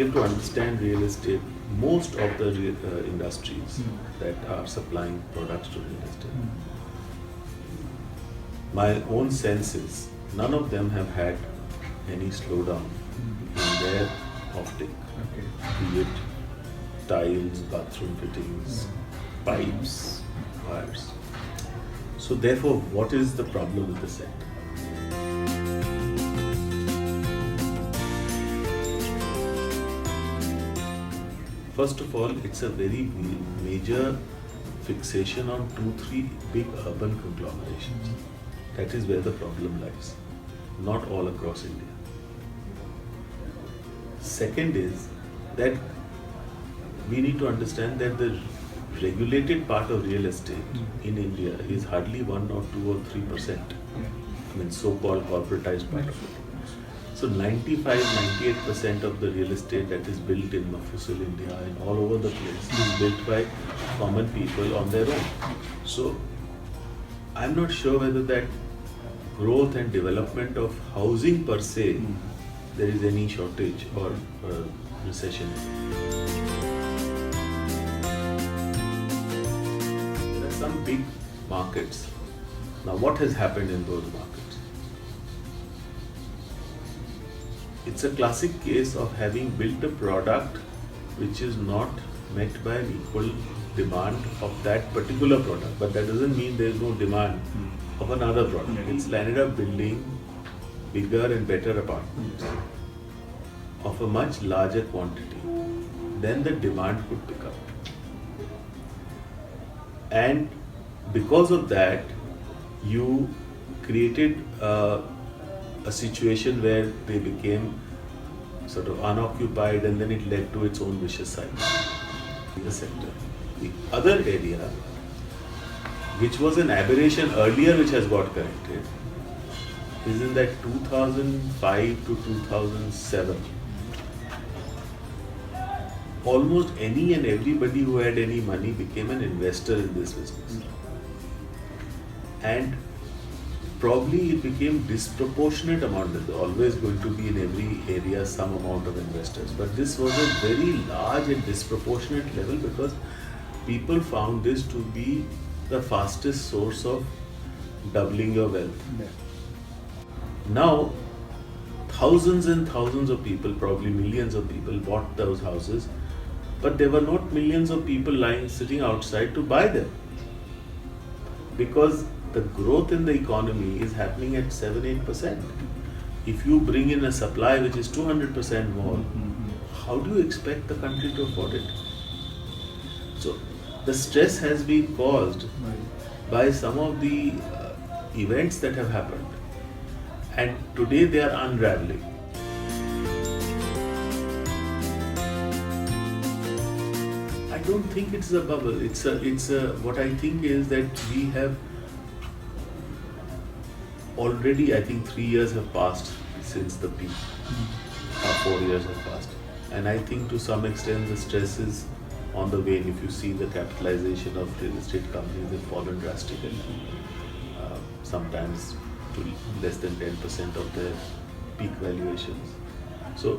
you have to understand real estate. Most of the industries that are supplying products to real estate, my own sense is none of them have had any slowdown in their offtake. Be it tiles, bathroom fittings, pipes, wires. So therefore, what is the problem with the sector? First of all, it's a very major fixation on 2-3 big urban conglomerations. That is where the problem lies, not all across India. Second is that we need to understand that the regulated part of real estate in India is hardly 1 or 2 or 3%. I mean, so-called corporatized part of it. So 95-98% of the real estate that is built in Mafussil India and all over the place is built by common people on their own. So I'm not sure whether that growth and development of housing per se, there is any shortage or recession. There are some big markets. Now what has happened in those markets? It's a classic case of having built a product which is not met by an equal demand of that particular product, but that doesn't mean there is no demand of another product. It's landed up building bigger and better apartments of a much larger quantity, then the demand could pick up. And because of that, you created a situation where they became sort of unoccupied, and then it led to its own vicious cycle in the sector. The other area, which was an aberration earlier which has got corrected, is in that 2005 to 2007. Almost any and everybody who had any money became an investor in this business. And probably it became disproportionate amount. There's always going to be in every area some amount of investors. But this was a very large and disproportionate level because people found this to be the fastest source of doubling your wealth. Yeah. Now, thousands and thousands of people, probably millions of people bought those houses, but there were not millions of people sitting outside to buy them. Because the growth in the economy is happening at 7-8%. If you bring in a supply which is 200% more, how do you expect the country to afford it? So the stress has been caused by some of the events that have happened, and today they are unravelling. I don't think it's a bubble. It's a. What I think is that we have already, I think 3 years have passed since the peak. 4 years have passed, and I think to some extent the stress is on the wane. If you see the capitalization of real estate companies have fallen drastically, sometimes to less than 10% of their peak valuations. So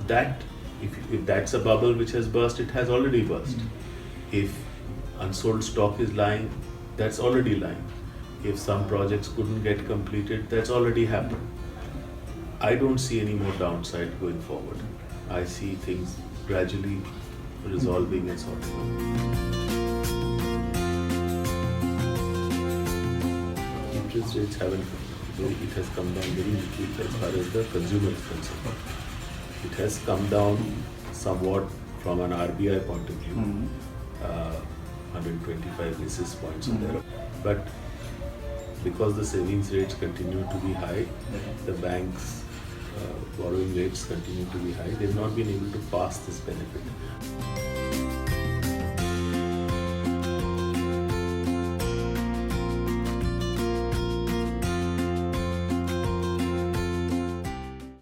that, if that's a bubble which has burst, it has already burst. If unsold stock is lying, that's already lying. If some projects couldn't get completed, that's already happened. I don't see any more downside going forward. I see things gradually resolving and sorting out. Interest rates haven't come down. It has come down very little as far as the consumer is concerned. It has come down somewhat from an RBI point of view, 125 basis points or there. But because the savings rates continue to be high, the banks' borrowing rates continue to be high, they've not been able to pass this benefit.